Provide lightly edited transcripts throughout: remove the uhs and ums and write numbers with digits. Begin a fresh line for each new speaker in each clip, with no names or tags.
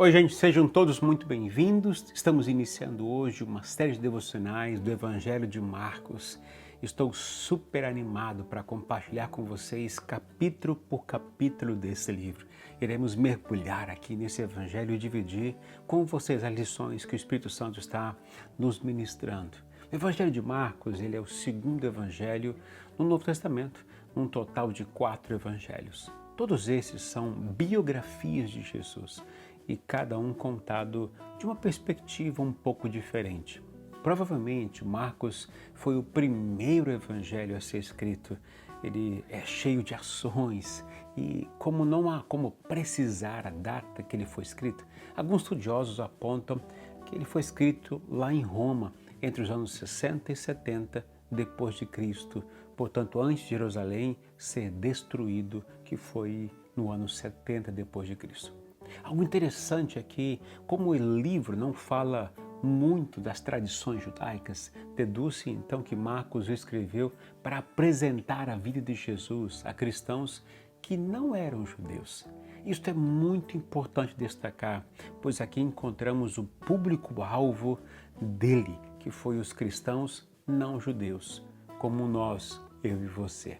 Oi, gente, sejam todos muito bem-vindos. Estamos iniciando hoje uma série de devocionais do Evangelho de Marcos. Estou super animado para compartilhar com vocês capítulo por capítulo desse livro. Iremos mergulhar aqui nesse Evangelho e dividir com vocês as lições que o Espírito Santo está nos ministrando. O Evangelho de Marcos, ele é o segundo evangelho no Novo Testamento, um total de 4 evangelhos. Todos esses são biografias de Jesus e cada um contado de uma perspectiva um pouco diferente. Provavelmente Marcos foi o primeiro evangelho a ser escrito. Ele é cheio de ações e como não há como precisar a data que ele foi escrito, alguns estudiosos apontam que ele foi escrito lá em Roma entre os anos 60 e 70 depois de Cristo, portanto antes de Jerusalém ser destruído, que foi no ano 70 depois de Cristo. Algo interessante é que, como o livro não fala muito das tradições judaicas, deduz-se então que Marcos o escreveu para apresentar a vida de Jesus a cristãos que não eram judeus. Isto é muito importante destacar, pois aqui encontramos o público-alvo dele, que foi os cristãos não judeus, como nós, eu e você.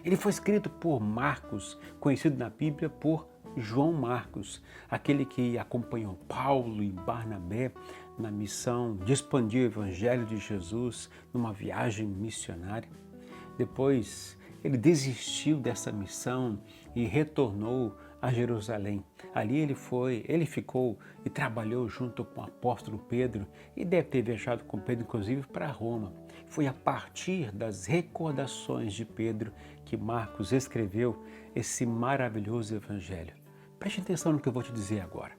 Ele foi escrito por Marcos, conhecido na Bíblia por João Marcos, aquele que acompanhou Paulo e Barnabé na missão de expandir o Evangelho de Jesus numa viagem missionária. Depois, ele desistiu dessa missão e retornou a Jerusalém. Ali ele ficou e trabalhou junto com o apóstolo Pedro e deve ter viajado com Pedro, inclusive, para Roma. Foi a partir das recordações de Pedro que Marcos escreveu esse maravilhoso evangelho. Preste atenção no que eu vou te dizer agora.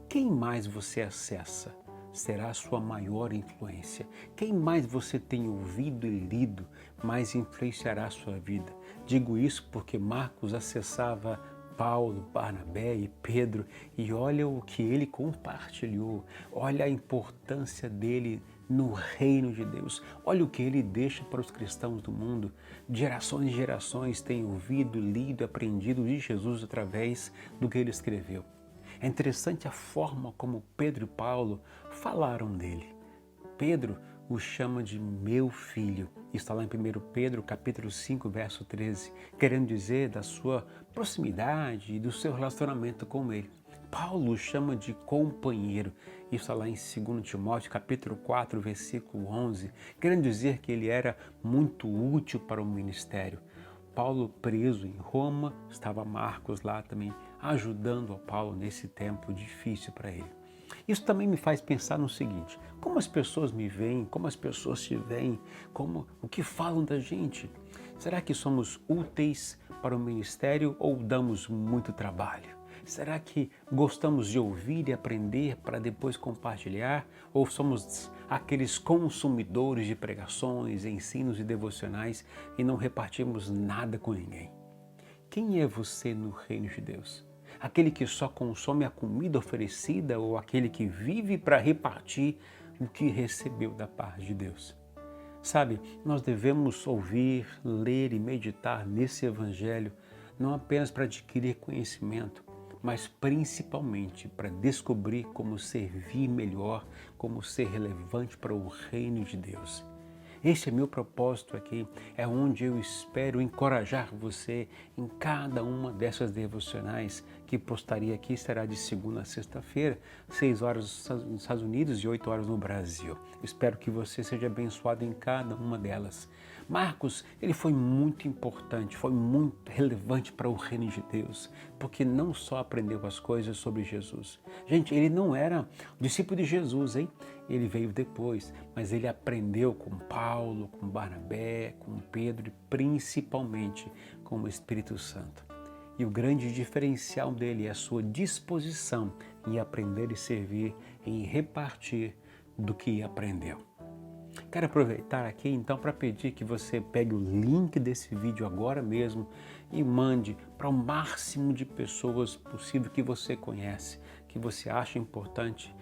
Quem mais você acessa será a sua maior influência. Quem mais você tem ouvido e lido, mais influenciará a sua vida. Digo isso porque Marcos acessava Paulo, Barnabé e Pedro e olha o que ele compartilhou, olha a importância dele no reino de Deus, olha o que ele deixa para os cristãos do mundo. Gerações e gerações têm ouvido, lido, aprendido de Jesus através do que ele escreveu. É interessante a forma como Pedro e Paulo falaram dele. Pedro o chama de meu filho. Está lá em 1 Pedro, capítulo 5, verso 13, querendo dizer da sua proximidade e do seu relacionamento com ele. Paulo o chama de companheiro. Isso está lá em 2 Timóteo, capítulo 4, versículo 11, querendo dizer que ele era muito útil para o ministério. Paulo preso em Roma, estava Marcos lá também ajudando a Paulo nesse tempo difícil para ele. Isso também me faz pensar no seguinte: como as pessoas me veem, como as pessoas te veem, o que falam da gente? Será que somos úteis para o ministério ou damos muito trabalho? Será que gostamos de ouvir e aprender para depois compartilhar? Ou somos aqueles consumidores de pregações, ensinos e devocionais e não repartimos nada com ninguém? Quem é você no reino de Deus? Aquele que só consome a comida oferecida ou aquele que vive para repartir o que recebeu da parte de Deus? Sabe, nós devemos ouvir, ler e meditar nesse evangelho não apenas para adquirir conhecimento, mas principalmente para descobrir como servir melhor, como ser relevante para o reino de Deus. Esse é meu propósito aqui, é onde eu espero encorajar você em cada uma dessas devocionais que postaria aqui, será de segunda a sexta-feira, 6 horas nos Estados Unidos e 8 horas no Brasil. Espero que você seja abençoado em cada uma delas. Marcos, ele foi muito importante, foi muito relevante para o reino de Deus, porque não só aprendeu as coisas sobre Jesus. Gente, ele não era discípulo de Jesus, hein? Ele veio depois, mas ele aprendeu com Paulo, com Barnabé, com Pedro e principalmente com o Espírito Santo. E o grande diferencial dele é a sua disposição em aprender e servir, em repartir do que aprendeu. Quero aproveitar aqui então para pedir que você pegue o link desse vídeo agora mesmo e mande para o máximo de pessoas possível que você conhece, que você acha importante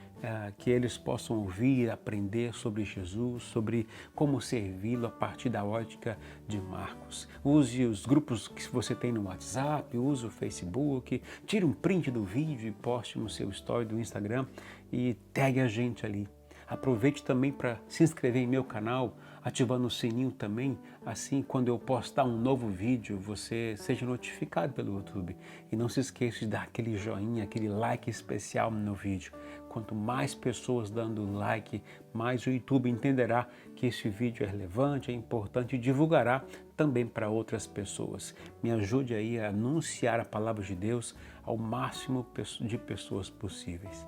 que eles possam ouvir, aprender sobre Jesus, sobre como servi-lo a partir da ótica de Marcos. Use os grupos que você tem no WhatsApp, use o Facebook, tire um print do vídeo e poste no seu story do Instagram e tague a gente ali. Aproveite também para se inscrever em meu canal, ativando o sininho também, assim quando eu postar um novo vídeo você seja notificado pelo YouTube. E não se esqueça de dar aquele joinha, aquele like especial no vídeo. Quanto mais pessoas dando like, mais o YouTube entenderá que esse vídeo é relevante, é importante e divulgará também para outras pessoas. Me ajude aí a anunciar a palavra de Deus ao máximo de pessoas possíveis.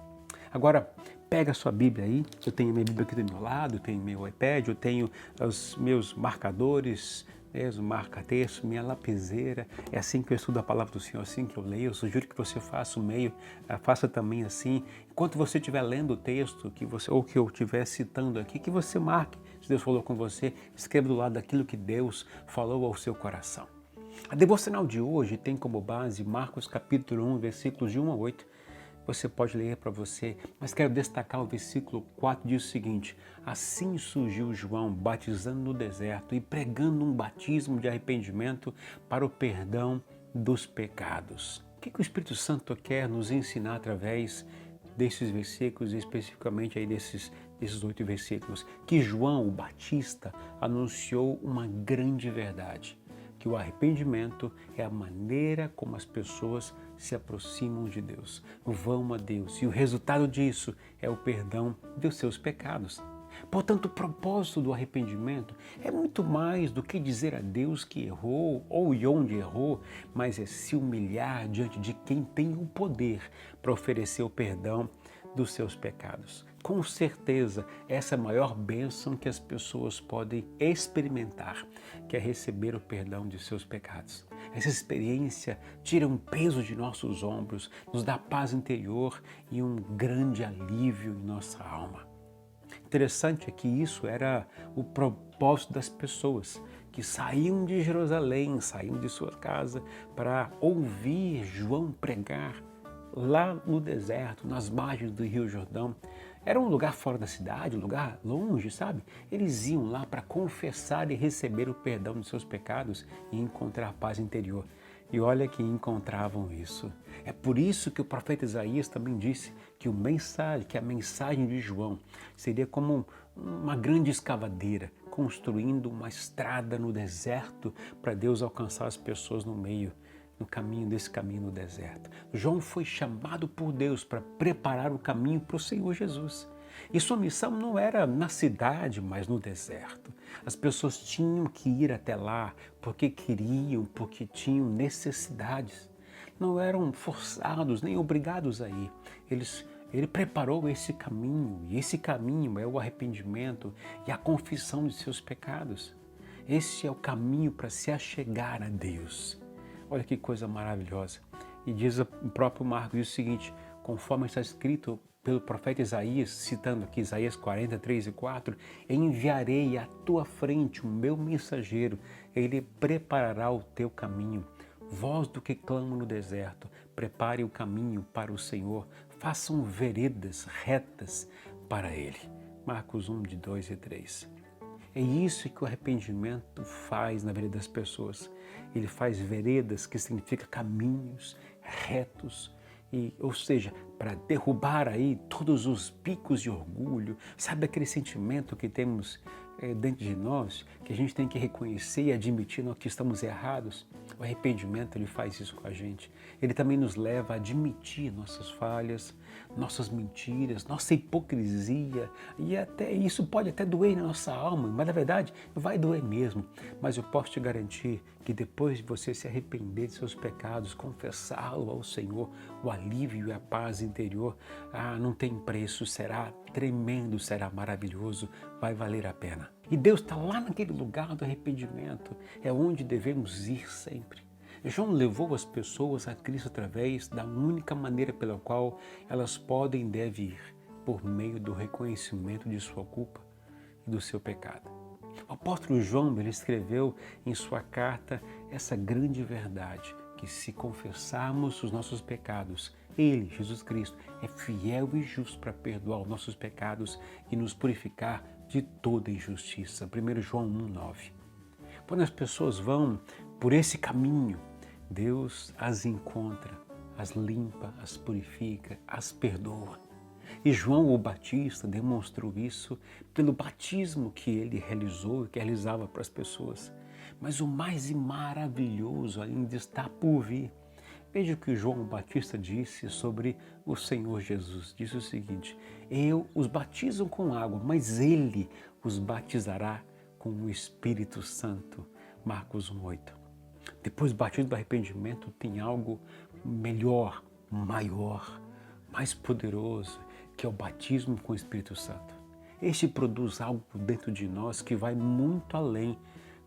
Agora, pega a sua Bíblia aí, eu tenho a minha Bíblia aqui do meu lado, eu tenho meu iPad, eu tenho os meus marcadores, o marca-texto, minha lapiseira. É assim que eu estudo a palavra do Senhor, assim que eu leio. Eu sugiro que você faça o meio, faça também assim. Enquanto você estiver lendo o texto, ou que eu estiver citando aqui, que você marque. Se Deus falou com você, escreva do lado daquilo que Deus falou ao seu coração. A devocional de hoje tem como base Marcos capítulo 1, versículos de 1 a 8. Você pode ler para você, mas quero destacar o versículo 4, diz o seguinte: assim surgiu João batizando no deserto e pregando um batismo de arrependimento para o perdão dos pecados. O que o Espírito Santo quer nos ensinar através desses versículos, especificamente aí desses 8 versículos? Que João, o Batista, anunciou uma grande verdade, que o arrependimento é a maneira como as pessoas se aproximam de Deus, vão a Deus, e o resultado disso é o perdão dos seus pecados. Portanto, o propósito do arrependimento é muito mais do que dizer a Deus que errou ou e onde errou, mas é se humilhar diante de quem tem o poder para oferecer o perdão dos seus pecados. Com certeza, essa é a maior bênção que as pessoas podem experimentar, que é receber o perdão de seus pecados. Essa experiência tira um peso de nossos ombros, nos dá paz interior e um grande alívio em nossa alma. Interessante é que isso era o propósito das pessoas que saíam de Jerusalém, saíam de sua casa para ouvir João pregar lá no deserto, nas margens do Rio Jordão. Era um lugar fora da cidade, um lugar longe, sabe? Eles iam lá para confessar e receber o perdão dos seus pecados e encontrar paz interior. E olha que encontravam isso. É por isso que o profeta Isaías também disse que a mensagem de João seria como uma grande escavadeira, construindo uma estrada no deserto para Deus alcançar as pessoas no caminho no deserto. João foi chamado por Deus para preparar o caminho para o Senhor Jesus. E sua missão não era na cidade, mas no deserto. As pessoas tinham que ir até lá porque queriam, porque tinham necessidades. Não eram forçados nem obrigados a ir. Ele preparou esse caminho, e esse caminho é o arrependimento e a confissão de seus pecados. Esse é o caminho para se achegar a Deus. Olha que coisa maravilhosa. E diz o próprio Marcos diz o seguinte, conforme está escrito pelo profeta Isaías, citando aqui Isaías 43 e 4, enviarei à tua frente o meu mensageiro, ele preparará o teu caminho. Voz do que clama no deserto, prepare o caminho para o Senhor, façam veredas retas para ele. Marcos 1, de 2 e 3. É isso que o arrependimento faz na vida das pessoas. Ele faz veredas, que significa caminhos retos, ou seja, para derrubar aí todos os picos de orgulho. Sabe aquele sentimento que temos dentro de nós, que a gente tem que reconhecer e admitir que estamos errados? O arrependimento, ele faz isso com a gente. Ele também nos leva a admitir nossas falhas, nossas mentiras, nossa hipocrisia, e até isso pode até doer na nossa alma, mas na verdade vai doer mesmo. Mas eu posso te garantir que depois de você se arrepender de seus pecados, confessá-lo ao Senhor, o alívio e a paz interior, não tem preço, será tremendo, será maravilhoso, vai valer a pena. E Deus está lá naquele lugar do arrependimento, é onde devemos ir sempre. João levou as pessoas a Cristo através da única maneira pela qual elas podem e devem ir, por meio do reconhecimento de sua culpa e do seu pecado. O apóstolo João, ele escreveu em sua carta essa grande verdade, que se confessarmos os nossos pecados, Ele, Jesus Cristo, é fiel e justo para perdoar os nossos pecados e nos purificar de toda injustiça. 1 João 1,9. Quando as pessoas vão por esse caminho, Deus as encontra, as limpa, as purifica, as perdoa. E João o Batista demonstrou isso pelo batismo que ele realizou e que realizava para as pessoas. Mas o mais maravilhoso ainda está por vir. Veja o que João Batista disse sobre o Senhor Jesus. Disse o seguinte: eu os batizo com água, mas ele os batizará com o Espírito Santo. Marcos 1,8. Depois do batismo do arrependimento tem algo melhor, maior, mais poderoso, que é o batismo com o Espírito Santo. Este produz algo dentro de nós que vai muito além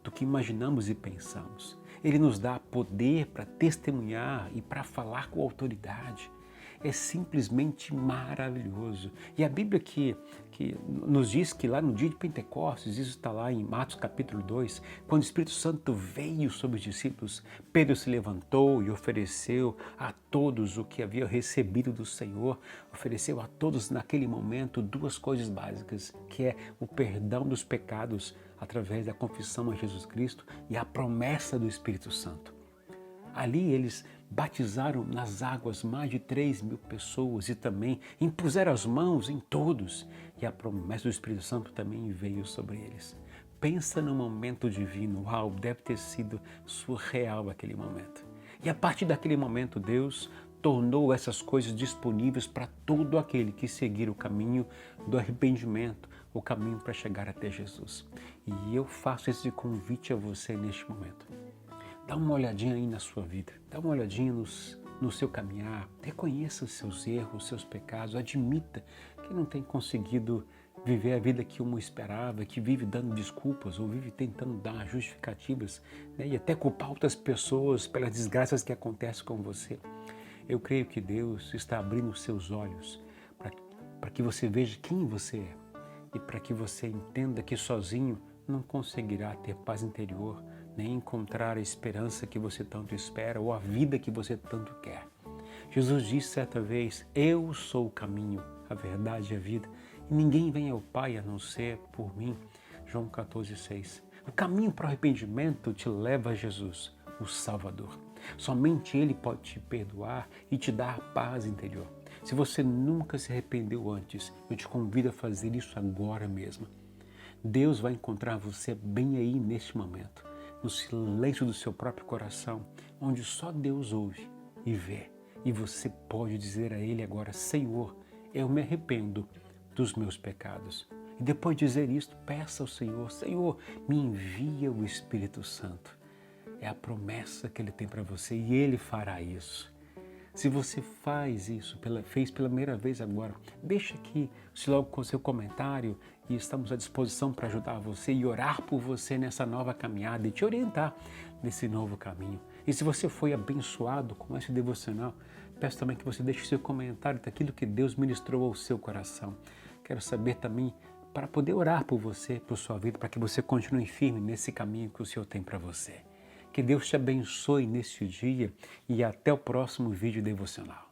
do que imaginamos e pensamos. Ele nos dá poder para testemunhar e para falar com autoridade. É simplesmente maravilhoso. E a Bíblia que nos diz que lá no dia de Pentecostes, isso está lá em Atos capítulo 2, quando o Espírito Santo veio sobre os discípulos, Pedro se levantou e ofereceu a todos o que havia recebido do Senhor, ofereceu a todos naquele momento duas coisas básicas, que é o perdão dos pecados através da confissão a Jesus Cristo e a promessa do Espírito Santo. Ali eles batizaram nas águas mais de 3.000 pessoas e também impuseram as mãos em todos. E a promessa do Espírito Santo também veio sobre eles. Pensa no momento divino. Uau, deve ter sido surreal aquele momento. E a partir daquele momento Deus tornou essas coisas disponíveis para todo aquele que seguir o caminho do arrependimento, o caminho para chegar até Jesus. E eu faço esse convite a você neste momento. Dá uma olhadinha aí na sua vida, dá uma olhadinha no seu caminhar, reconheça os seus erros, os seus pecados, admita que não tem conseguido viver a vida que um esperava, que vive dando desculpas ou vive tentando dar justificativas, né, e até culpar outras pessoas pelas desgraças que acontecem com você. Eu creio que Deus está abrindo os seus olhos para que você veja quem você é e para que você entenda que sozinho não conseguirá ter paz interior, nem encontrar a esperança que você tanto espera ou a vida que você tanto quer. Jesus disse certa vez: eu sou o caminho, a verdade e a vida, e ninguém vem ao Pai a não ser por mim. João 14,6. O caminho para o arrependimento te leva a Jesus, o Salvador. Somente Ele pode te perdoar e te dar paz interior. Se você nunca se arrependeu antes, eu te convido a fazer isso agora mesmo. Deus vai encontrar você bem aí neste momento, no silêncio do seu próprio coração, onde só Deus ouve e vê. E você pode dizer a Ele agora: Senhor, eu me arrependo dos meus pecados. E depois de dizer isto, peça ao Senhor: Senhor, me envia o Espírito Santo. É a promessa que Ele tem para você e Ele fará isso. Se você faz isso, fez pela primeira vez agora, deixa aqui logo com o seu comentário e estamos à disposição para ajudar você e orar por você nessa nova caminhada e te orientar nesse novo caminho. E se você foi abençoado com esse devocional, peço também que você deixe seu comentário daquilo que Deus ministrou ao seu coração. Quero saber também para poder orar por você, por sua vida, para que você continue firme nesse caminho que o Senhor tem para você. Que Deus te abençoe neste dia e até o próximo vídeo devocional.